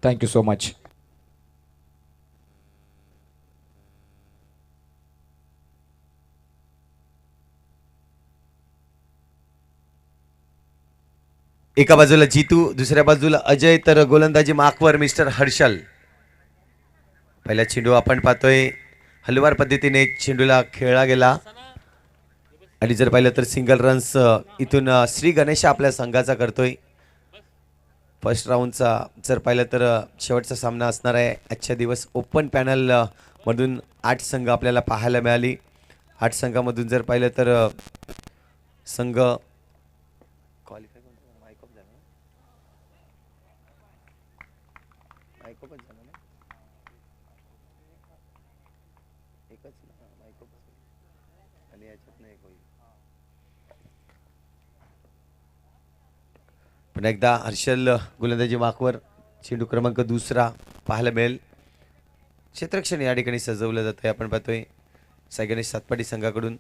Thank you so much. एका बाजूला जीतू, दुसऱ्या बाजूला अजय, तर गोलंदाजी मार्कवर मिस्टर हर्षल. पहिला चेंडू आपण पाहतोय हलवार पद्धतीने चेंडूला खेळला गेला आणि जर पाहिलं तर सिंगल रन्स इथून श्री गणेश आपल्या संघाचा करतोय. फर्स्ट राऊंडचा जर पाहिलं तर शेवटचा सामना असणार आहे आजच्या दिवस. ओपन पॅनल मधून 8 संघ आपल्याला पाहायला मिळाली. 8 संघामधून जर पाहिलं तर संघ पुन्हा एकदा हर्षल गोलंदाजी मार्कवर चेंडू क्रमांक दुसरा पाहायला मिळेल. क्षेत्ररक्षण या ठिकाणी सजवलं जातंय. आपण पाहतोय साई गणेश सातपाटी संघाकडून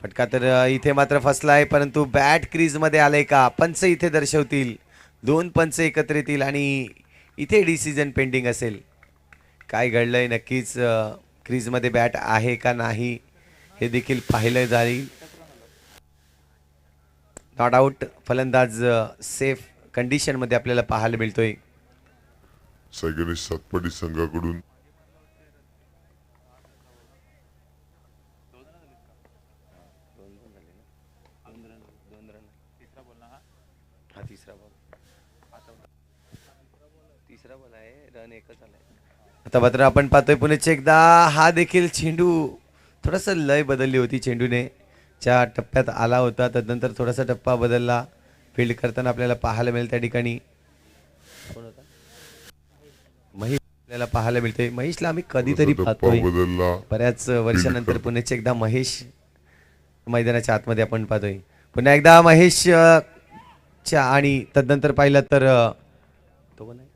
फटका तर इथे मात्र फसला आहे, परंतु बॅट क्रीजमध्ये आलंय का पंच इथे दर्शवतील. 2 पंच एकत्र येतील आणि इथे डिसिजन पेंडिंग असेल. काय घडलंय नक्कीच, क्रीजमध्ये बॅट आहे का नाही हे देखील पाहिलं जाईल. नॉट आउट, फलंदाज सेफ कंडिशनमध्ये आपल्याला पाहायला मिळतोय. साई गणेश सातपाटी संघाकडून आता मात्र आपण पाहतोय पुण्याचे एकदा हा देखील चेंडू थोडासा लय बदलली होती. चेंडूने च्या टप्प्यात आला होता, तदनंतर थोडासा टप्पा बदलला. फील्ड करताना आपल्याला पाहायला मिळेल त्या ठिकाणी महेश आपल्याला पाहायला मिळते. महेशला आम्ही कधीतरी पाहतोय बदलला. बऱ्याच वर्षानंतर पुण्याचे एकदा महेश मैदानाच्या आतमध्ये आपण पाहतोय. पुन्हा एकदा महेश च्या आणि तदनंतर पाहिलं तर तो कोण आहे?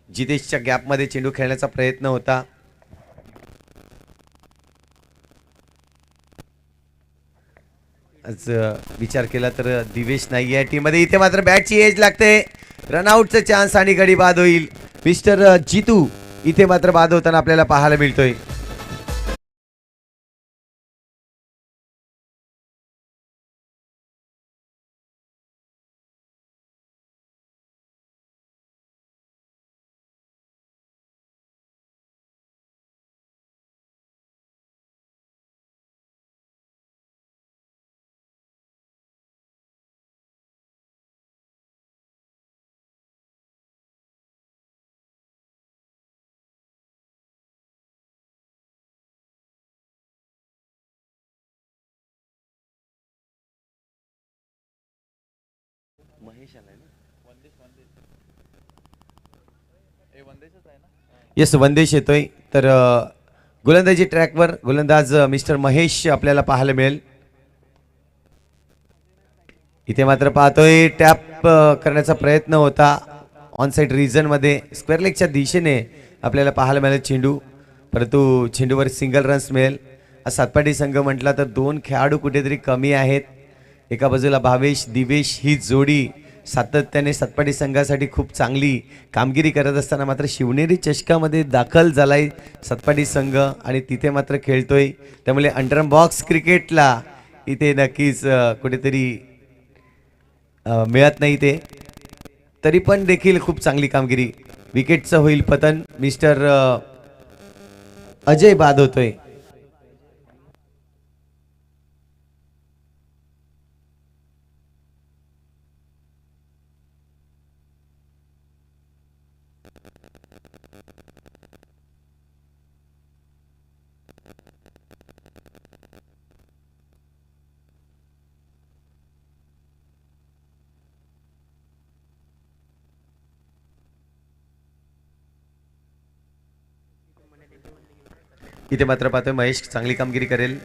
जितेशच्या गॅपमध्ये चेंडू खेळण्याचा प्रयत्न होता. आज विचार केला तर दिवेश नाही आहे टीम मध्ये. इथे मात्र बॅटची एज लागते. रनआउटचा चान्स आणि गडी बाद होईल. मिस्टर जितू इथे मात्र बाद होताना आपल्याला पाहायला मिळतोय. येस, वंदेश येतोय. तर गोलंदाजी ट्रॅकवर गोलंदाज मिस्टर महेश आपल्याला पाहायला मिळेल. इथे मात्र पाहतोय टॅप करण्याचा प्रयत्न होता ऑन साइड रिजन मध्ये स्क्वेअर लेगच्या दिशेने आपल्याला पाहायला मिळेल चेंडू, परंतु चेंडूवर सिंगल रन्स मिळेल. सातपाटी संघ म्हटला तर 2 खेळाडू कुठेतरी कमी आहेत. एका बाजूला भावेश दिवेश ही जोडी सातत्याने सातपाटी संघासाठी खूप चांगली कामगिरी करत असताना मात्र शिवनेरी चषकामध्ये दाखल झालाय सातपाटी संघ आणि तिथे मात्र खेळतोय. त्यामुळे अंडर बॉक्स क्रिकेटला इथे नक्कीच कुठेतरी मिळत नाही ते. तरी पण देखील खूप चांगली कामगिरी. विकेटचं होईल पतन. मिस्टर अजय बाद होतोय. इथे मात्र पाहतोय महेश चांगली कामगिरी करेल,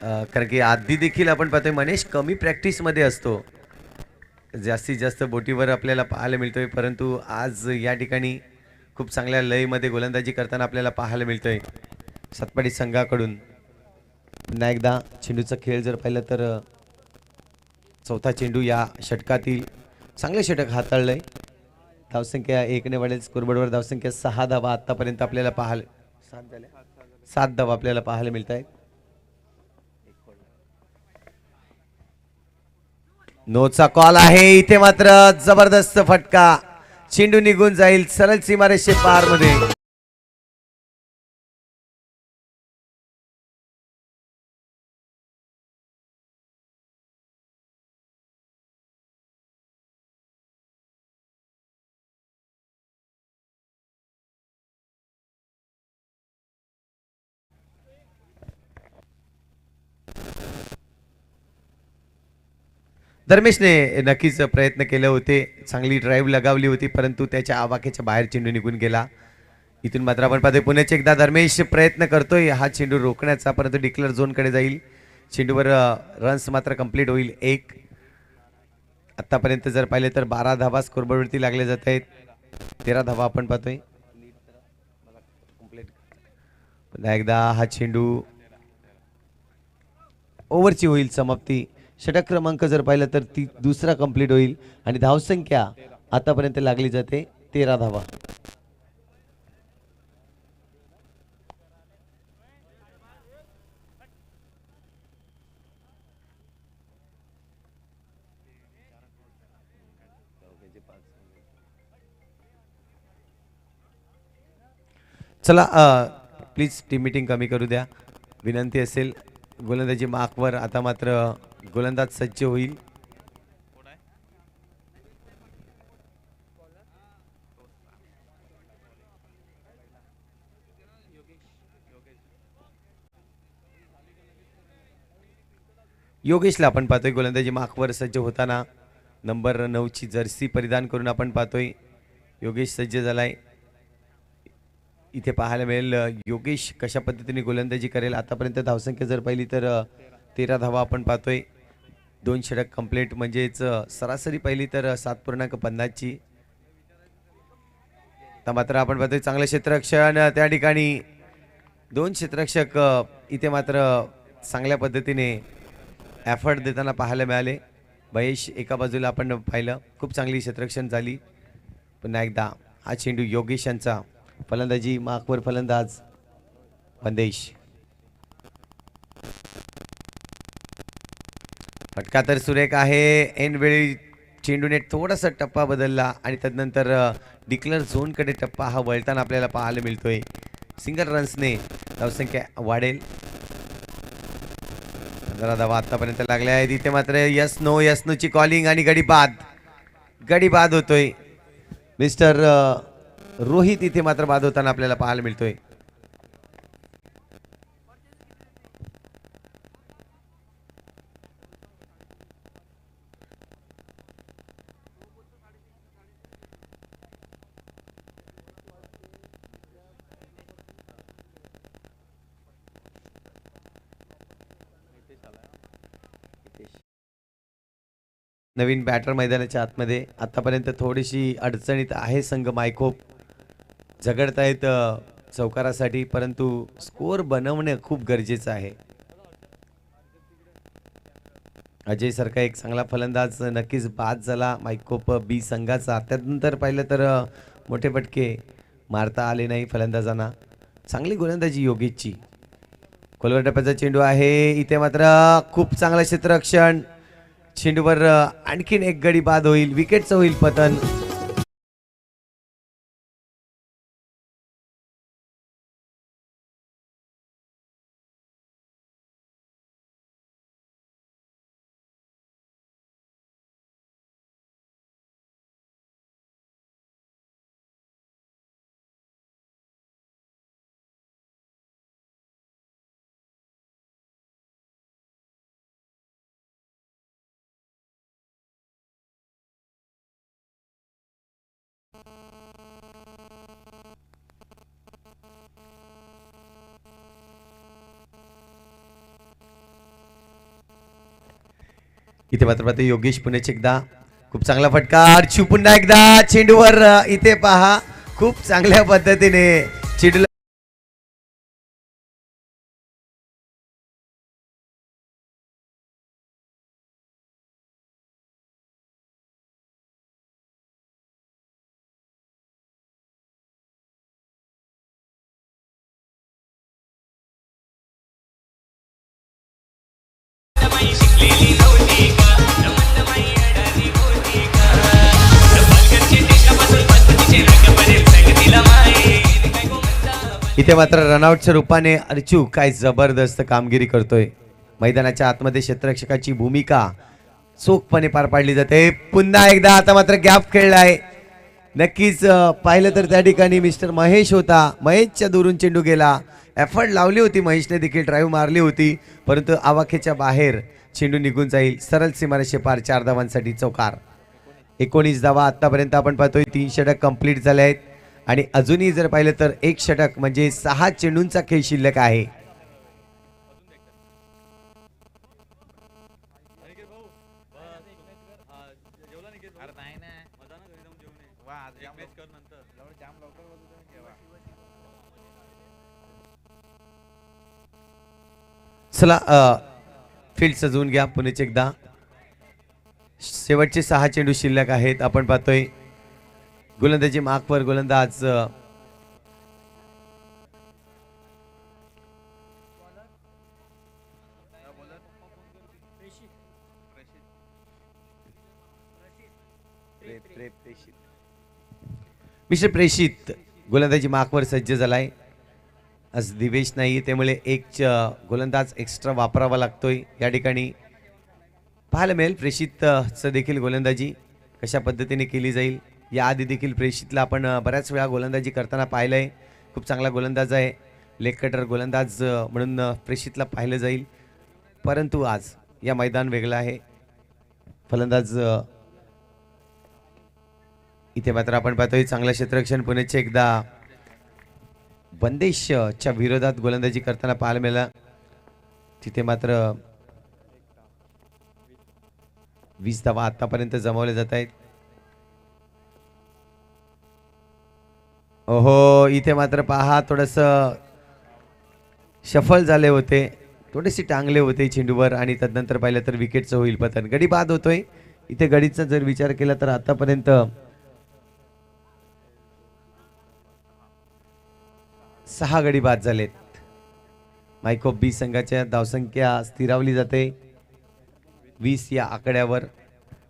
कारण की आधी देखील आपण पाहतोय महेश कमी प्रॅक्टिसमध्ये असतो. जास्तीत जास्त बोटीवर आपल्याला पाहायला मिळतोय, परंतु आज या ठिकाणी खूप चांगल्या लयमध्ये गोलंदाजी करताना आपल्याला पाहायला मिळतोय सातपाटी संघाकडून. पुन्हा एकदा चेंडूचा खेळ जर पाहिलं तर चौथा चेंडू या षटकातील चांगले षटक हाताळलंय. धावसंख्या 1ने वाढेल. स्कोरबोर्डवर धावसंख्या 6 धावा आतापर्यंत आपल्याला पाहायला 7 धावा आपल्याला पाहायला मिळत आहेत. नोचा कॉल आहे. इथे मात्र जबरदस्त फटका, चेंडू निघून जाईल सरळ सीमारेषे पार मध्ये. धर्मेशने नक्कीच प्रयत्न केले होते, चांगली ड्राईव्ह लगावली होती, परंतु त्याच्या आवाक्याच्या बाहेर चेंडू निघून गेला. इथून मात्र आपण पाहतोय पुण्याचे एकदा धर्मेश प्रयत्न करतोय हा चेंडू रोखण्याचा, परंतु डिक्लेअर झोनकडे जाईल. चेंडूवर रन्स मात्र कंप्लीट होईल 1. आतापर्यंत जर पाहिले तर 12 धावा स्कोरबोर्डवरती लागले जात आहेत. 13 धावा आपण पाहतोय. पुन्हा एकदा हा चेंडू ओव्हरची होईल समाप्ती. षटक क्रमांक जर पाहिलं तर ती दुसरा कंप्लीट होईल आणि धावसंख्या आतापर्यंत लागली जाते 13 धावा. चला प्लीज टीम मीटिंग कमी करू द्या, विनंती असेल. गोलंदाजी मार्कवर आता मात्र गोलंदाज सज्ज होईल. योगेशला आपण पाहतोय गोलंदाजी मार्कवर सज्ज होताना. नंबर 9ची जर्सी परिधान करून आपण पाहतोय योगेश सज्ज झालाय. इथे पाहायला मिळेल योगेश कशा पद्धतीने गोलंदाजी करेल. आतापर्यंत धावसंख्या जर पाहिली तर 13 धावा आपण पाहतोय. 2 षटक कंप्लीट, म्हणजेच सरासरी पाहिली तर 7.50ची. आता मात्र आपण पाहतोय चांगलं क्षेत्ररक्षण त्या ठिकाणी. 2 क्षेत्ररक्षक इथे मात्र चांगल्या पद्धतीने एफर्ट देताना पाहायला मिळाले. महेश एका बाजूला आपण पाहिलं, खूप चांगली क्षेत्ररक्षण झाली. पुन्हा एकदा हा चेंडू योगेश यांचा, फलंदाजी मार्कवर फलंदाज बंदेश. फटका तर सुरेख आहे. ऐन वेळी चेंडूने थोडासा टप्पा बदलला आणि त्यानंतर डिक्लेअर झोनकडे टप्पा हा वळताना आपल्याला पाहायला मिळतोय. सिंगल रन्सने धावसंख्या वाढेल. 15 धावा आतापर्यंत लागल्या आहेत. इथे मात्र यस नोची कॉलिंग आणि गडी बाद होतोय. मिस्टर रोहित इथे मात्र बाद होताना आपल्याला पाहायला मिळतोय. नवीन बॅटर मैदानाच्या आतमध्ये आतापर्यंत थोडीशी अडचणीत आहे संघ मायकोप. झगडतायत चौकारासाठी, परंतु स्कोर बनवणे खूप गरजेचं आहे. अजय सारखा एक चांगला फलंदाज नक्कीच बाद झाला मायकोप बी संघाचा. त्यानंतर पाहिलं तर मोठे फटके मारता आले नाही फलंदाजांना. चांगली गोलंदाजी योगेशची. खोलवर टप्प्याचा चेंडू आहे. इथे मात्र खूप चांगलं क्षेत्ररक्षण. चेंडूवर आणखीन एक गडी बाद होईल, विकेटचं होईल पतन. इथे मात्र योगेश पुण्याचे एकदा खूप चांगला फटका. पुन्हा एकदा चेंडूवर इथे पहा, खूप चांगल्या पद्धतीने चेंडूला इथे मात्र रनआउटच्या रूपाने अर्चू काय जबरदस्त कामगिरी करतोय. मैदानाच्या आतमध्ये क्षेत्ररक्षकाची भूमिका चोखपणे पार पाडली जाते. पुन्हा एकदा आता मात्र गॅप खेळलाय. नक्कीच पाहिलं तर त्या ठिकाणी मिस्टर महेश होता. महेशच्या दुरून चेंडू गेला. एफर्ट लावली होती महेशने देखील, ड्राईव्ह मारली होती, परंतु आवाखेच्या बाहेर चेंडू निघून जाईल. सरळ सीमारेषे पार 4 धावांसाठी चौकार. 19 धावा आतापर्यंत आपण पाहतोय. 3 षटक कंप्लीट झाले आहेत आणि अजूनही जर पाहिलं तर 1 षटक म्हणजे 6 चेंडूंचा खेळ शिल्लक आहे. चला फील्ड सजवून घ्या पुणेच एकदा. शेवटचे 6 चेंडू शिल्लक आहेत. आपण पाहतोय गोलंदाजी मार्कवर गोलंदाज मिस्टर प्रेषित गोलंदाजी मार्कवर सज्ज झालाय. आज दिवेश नाही, त्यामुळे एक गोलंदाज एक्स्ट्रा वापरावा लागतोय. या ठिकाणी पाहायला मिळेल प्रेषितचं देखील गोलंदाजी कशा पद्धतीने केली जाईल. याआधी देखील प्रेषितला आपण बऱ्याच वेळा गोलंदाजी करताना पाहिलं आहे. खूप चांगला गोलंदाज आहे. लेग कटर गोलंदाज म्हणून प्रेषितला पाहिलं जाईल, परंतु आज या मैदान वेगळं आहे. फलंदाज इथे मात्र आपण पाहतोय चांगलं क्षेत्ररक्षण पुणेचे एकदा बंदेशच्या विरोधात गोलंदाजी करताना पाहायला मिळाला. तिथे मात्र 20 धावा आतापर्यंत जमवले जात आहेत. ओहो, इथे मात्र पहा थोडस शफल झाले होते, थोडेसे टांगले होते चेंडूवर आणि तदनंतर पाहिलं तर विकेटचं होईल पतन. गडी बाद होतोय. इथे गडीचा जर विचार केला तर आतापर्यंत 6 गडी बाद झालेत. मायकोप बी संघाच्या धावसंख्या स्थिरावली जाते 20 या आकड्यावर.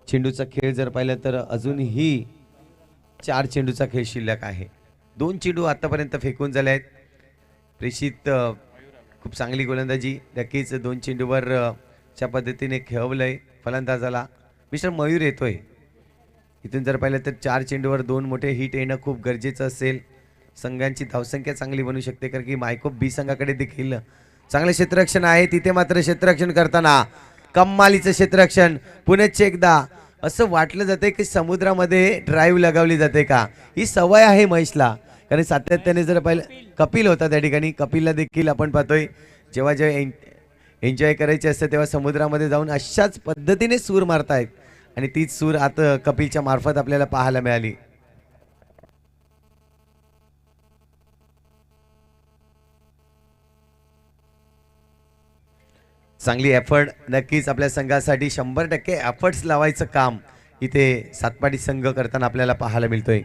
चेंडूचा खेळ जर पाहिलं तर अजूनही 4 चेंडूचा खेळ शिल्लक आहे. 2 चेंडू आतापर्यंत फेकून झाले आहेत. प्रेषित खूप चांगली गोलंदाजी, नक्कीच 2 चेंडूवर च्या पद्धतीने खेळवलंय फलंदाजाला. मिस्टर मयूर येतोय. इथून जर पाहिलं तर 4 चेंडूवर 2 मोठे हिट येणं खूप गरजेचं असेल. संघांची धावसंख्या चांगली बनू शकते, कारण की मायकोप बी संघाकडे देखील चांगले क्षेत्ररक्षण आहे. तिथे मात्र क्षेत्ररक्षण करताना कम्मालीचं क्षेत्ररक्षण पुण्याचे एकदा असं वाटलं जाते की समुद्रामध्ये ड्राईव्ह लगावली जाते का. ही सवय आहे महेशला, कारण सातत्याने जर पाहिलं कपिल होता त्या ठिकाणी. कपिलला देखील आपण पाहतोय जेव्हा एन्जॉय करायचे असते तेव्हा समुद्रामध्ये जाऊन अशाच पद्धतीने सूर मारतायत आणि तीच सूर आता कपिलच्या मार्फत आपल्याला पाहायला मिळाली. चांगली एफर्ट, नक्कीच आपल्या संघासाठी 100% एफर्ट्स लावायचं काम इथे सातपाडी संघ करताना आपल्याला पाहायला मिळतोय.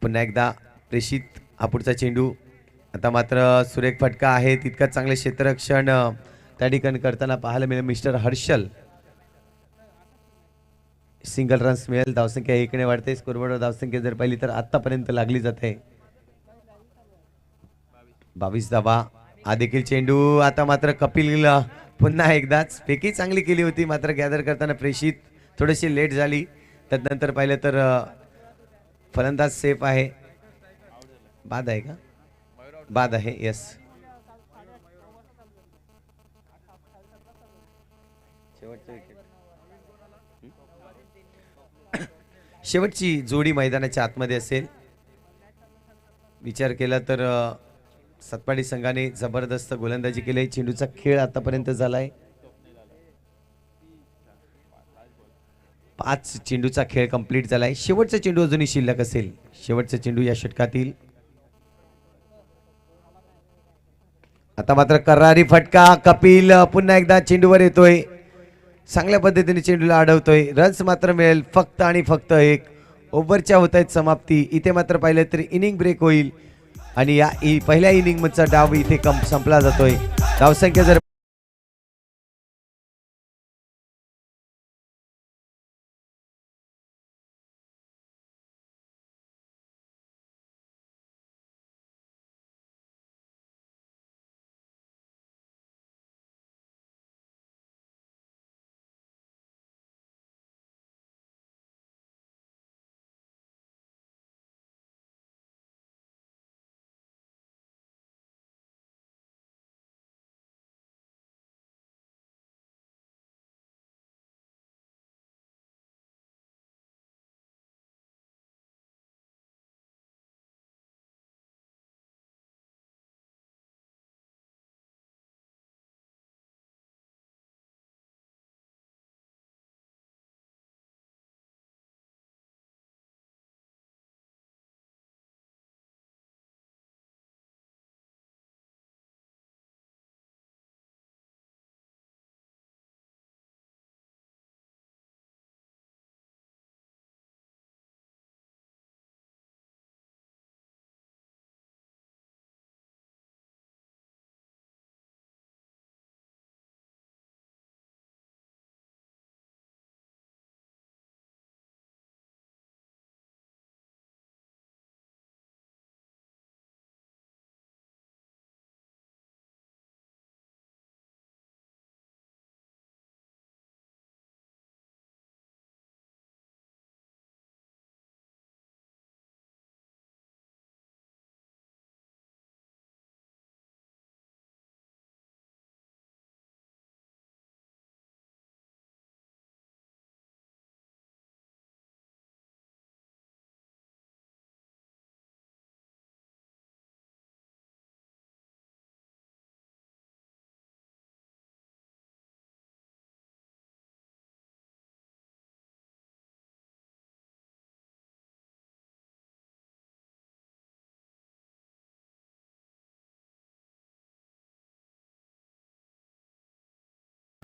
पुन्हा एकदा प्रेषित हा पुढचा चेंडू. आता मात्र सुरेख फटका आहे. तितकंच चांगले क्षेत्ररक्षण त्या ठिकाणी करताना पाहायला मिळेल मिस्टर हर्षल. सिंगल रन्स मिळेल. धावसंख्या 1 ने वाढते. स्कोरबोर्डवर धावसंख्या जर पाहिली तर आतापर्यंत लागली जाते 22 धावा. हा देखील चेंडू. आता मात्र कपिल पुन्हा एकदाच फेकी चांगली केली होती, मात्र गॅदर करताना प्रेषित थोडीशी लेट झाली. त्यानंतर पाहिलं तर फलंदाज सेफ आहे. बाद आहे का? बाद आहे. यस, शेवटची जोडी मैदानाच्या आतमध्ये असेल. विचार केला तर सातपाडी संघाने जबरदस्त गोलंदाजी केली. चेंडूचा खेळ आतापर्यंत झालाय. 5 चेंडूचा खेळ कंप्लीट झालाय. शेवटचा चेंडू अजूनही शिल्लक असेल. शेवटचा चेंडू या षटकातील. आता मात्र करारी फटका. कपिल पुन्हा एकदा चेंडूवर येतोय. चांगल्या पद्धतीने चेंडूला अडवतोय. रन्स मात्र मिळेल फक्त आणि फक्त 1. ओव्हरच्या होत आहेत समाप्ती. इथे मात्र पाहिलं तरी इनिंग ब्रेक होईल आणि या पहिल्या इनिंगचा डाव इथे संपला जातोय. धावसंख्या जर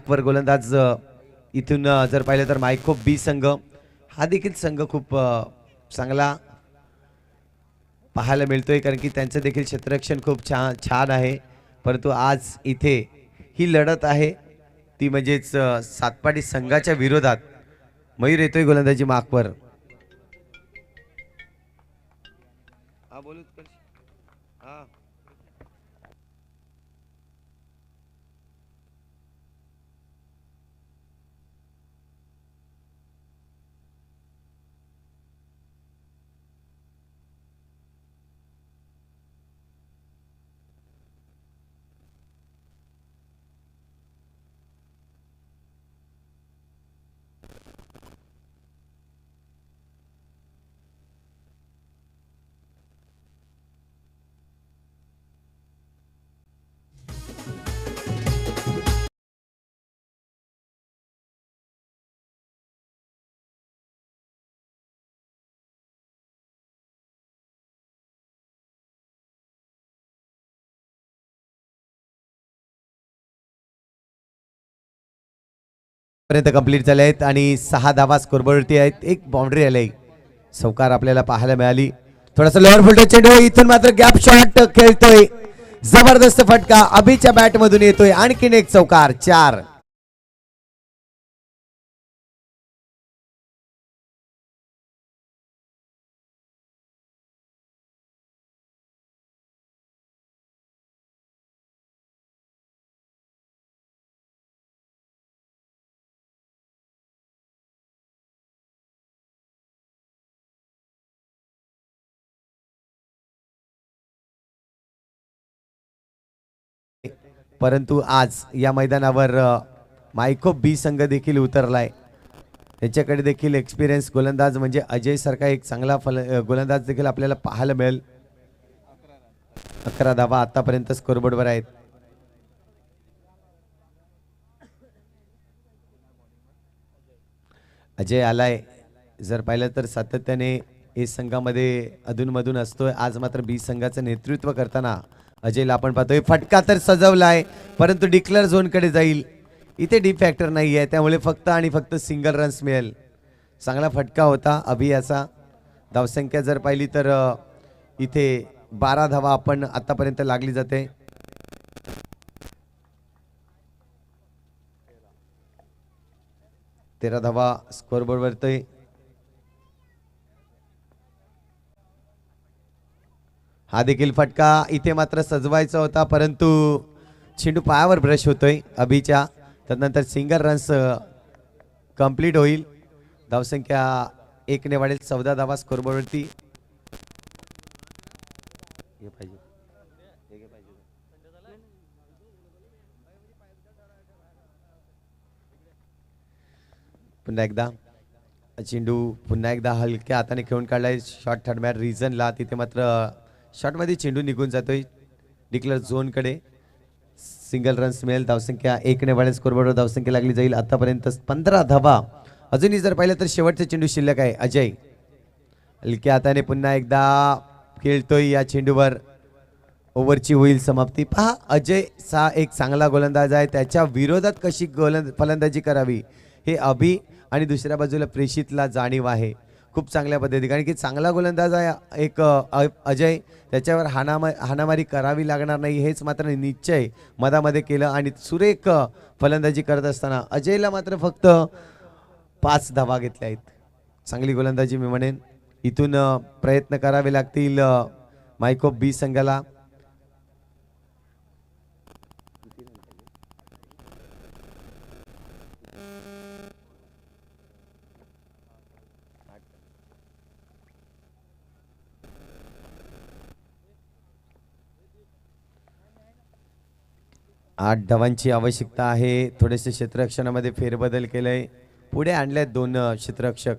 मार्कवर गोलंदाज इथून जर पाहिलं तर मायको बी संघ हा देखील संघ खूप चांगला पाहायला मिळतोय, कारण की त्यांचं देखील क्षेत्ररक्षण खूप छान आहे. परंतु आज इथे ही लढत आहे ती म्हणजेच सातपाडी संघाच्या विरोधात. मयूर येतोय गोलंदाजी मार्कवर. पर्यंत कंप्लीट झाले आहेत आणि 6 धावा स्कोरबोर्डवरती आहेत. एक बाउंड्री आली, चौकार आपल्याला पाहायला मिळाली. थोडासा लोअर फुलटच चेंडू इथून मात्र गॅप शॉट खेळतोय, जबरदस्त फटका अभिच्या बॅट मधून येतोय. आणखीन एक चौकार, 4. परंतु आज या मैदानावर मायको बी संघ देखील उतरलाय. त्याच्याकडे देखील एक्सपिरियन्स गोलंदाज म्हणजे अजय सारखा एक चांगला गोलंदाज देखील आपल्याला पाहायला मिळेल. 11 धावा आतापर्यंत स्कोरबोर्डवर आहेत. अजय आलाय, जर पाहिलं तर सातत्याने ए संघामध्ये अधूनमधून असतोय. आज मात्र बी संघाचं नेतृत्व करताना अजयला आपण पाहतोय. फटका तर सजवलाय, परंतु डिक्लेअर झोन कडे जाईल. इथे डी फॅक्टर नाही आहे, त्यामुळे फक्त आणि फक्त सिंगल रन्स मिळेल. चांगला फटका होता अभियाचा. धावसंख्या जर पाहिली तर इथे 12 धावा आपण आतापर्यंत लागली जाते. तेरा धावा स्कोरबोर्ड वरती. हा देखील फटका इथे मात्र सजवायचा होता, परंतु चेंडू पायावर ब्रश होतोय अभिच्या. त्यानंतर सिंगल रन्स कंप्लीट होईल. धावसंख्या 1 ने वाढेल. 14 धावा स्कोरबोर्डवरती. पुन्हा एकदा चेंडू पुन्हा एकदा हलक्या हाताने खेळून काढलाय. शॉर्ट थर्ड मॅट रिझनला, तिथे मात्र शॉटमध्ये चेंडू निघून जातोय डिक्लेअर झोन कडे. सिंगल रन्स मिळेल. धावसंख्या 1 ने वाढेल. स्कोरबोर्डवर धावसंख्या लागली जाईल. आतापर्यंत 15 धावा. अजूनही जर पाहिलं तर शेवटचा चेंडू शिल्लक आहे. अजय हलक्या हाताने पुन्हा एकदा खेळतोय या चेंडूवर. ओव्हरची होईल समाप्ती. पहा अजय सा एक चांगला गोलंदाज आहे, त्याच्या विरोधात कशी फलंदाजी करावी हे अभि आणि दुसऱ्या बाजूला प्रेषितला जाणीव आहे खूप चांगल्या पद्धती. कारण की चांगला गोलंदाज आहे एक अजय, त्याच्यावर हाणामारी करावी लागणार नाही हेच मात्र निश्चय मधामध्ये केलं आणि सुरेख फलंदाजी करत असताना अजयला मात्र फक्त 5 धावा घेतल्या आहेत. चांगली गोलंदाजी मी म्हणेन. इथून प्रयत्न करावे लागतील मायको बी संघाला. आठ धावांची आवश्यकता आहे. थोडेसे क्षेत्ररक्षणामध्ये फेरबदल केलंय, पुढे आणलेत 2 क्षेत्ररक्षक.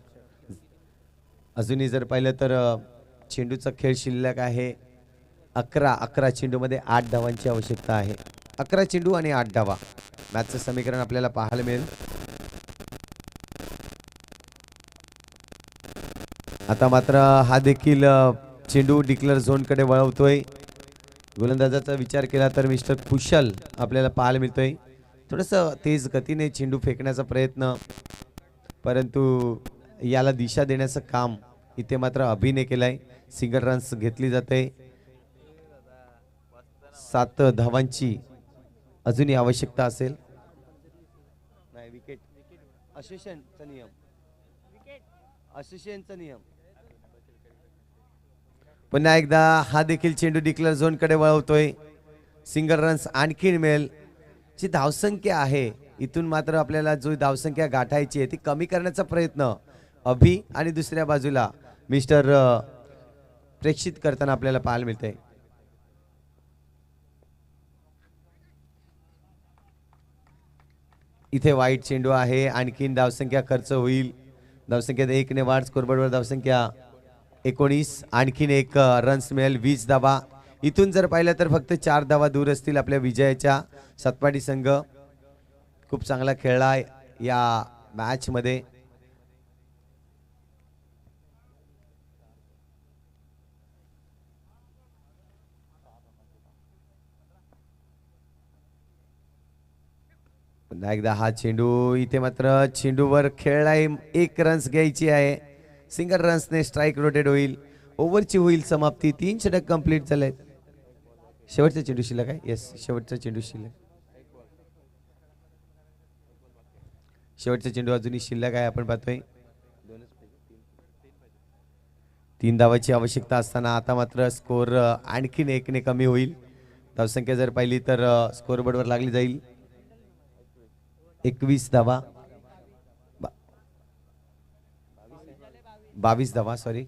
अजूनही जर पाहिलं तर चेंडूचा खेळ शिल्लक आहे 11 चेंडूमध्ये 8 धावांची आवश्यकता आहे. 11 चेंडू आणि 8 धावा मॅचचं समीकरण आपल्याला पाहायला मिळेल. आता मात्र हा देखील चेंडू डिक्लेअर झोन कडे वळवतोय. गोलंदाजाचा विचार केला तर मिस्टर कुशल आपल्याला पाहायला मिळतोय. थोडंसं तेज गतीने चेंडू फेकण्याचा प्रयत्न, परंतु याला दिशा देण्याचं काम इथे मात्र अभिने केलाय. सिंगल रन्स घेतली जाते. 7 धावांची अजूनही आवश्यकता असेल. नाही, विकेट असोसिएशनचा नियम, असोसिएशनचा नियम. पुन्हा एकदा हा देखील चेंडू डिक्लेअर झोन कडे वळवतोय. सिंगल रन्स आणखी मिळेल. जी धावसंख्या आहे इथून मात्र आपल्याला जो धावसंख्या गाठायची आहे ती कमी करण्याचा प्रयत्न अभि आणि दुसऱ्या बाजूला मिस्टर प्रेक्षित करताना आपल्याला पाहायला मिळते. इथे वाईट चेंडू आहे. आणखीन धावसंख्या खर्च होईल. धावसंख्येत 1 ने वाढ. स्कोरबोर्डवर धावसंख्या 19. आणखीन 1 रन्स मिळेल. 20 धावा. इथून जर पाहिलं तर फक्त 4 धावा दूर असतील आपल्या विजयाच्या. सातपाडी संघ खूप चांगला खेळला या मॅच मध्ये. पुन्हा एकदा हा चेंडू इथे मात्र चेंडूवर खेळलाय. 1 रन्स घ्यायची आहे. सिंगल रन्सने स्ट्राईक रोटेट होईल. ओव्हरची होईल समाप्ती. 3 षटक कंप्लीट झालेत. शेवटचा चेंडू शिल्लक आहे. येस, शेवटचा चेंडू शिल्लक. शेवटचा चेंडू अजूनही शिल्लक आहे. आपण पाहतोय 3 धावाची आवश्यकता असताना आता मात्र स्कोर आणखीन 1 ने कमी होईल. धावसंख्या जर पाहिली तर स्कोरबोर्डवर लागली जाईल. 21 धावा, 22 धावा, सॉरी.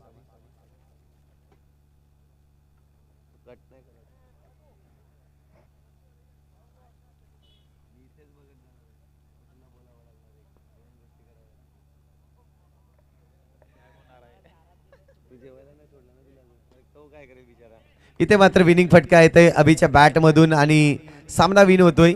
इथे मात्र विनिंग फटका येतोय अभिच्या बॅट मधून आणि सामना विन होतोय.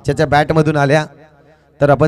ज्याच्या बॅट मधून आल्या तर आपण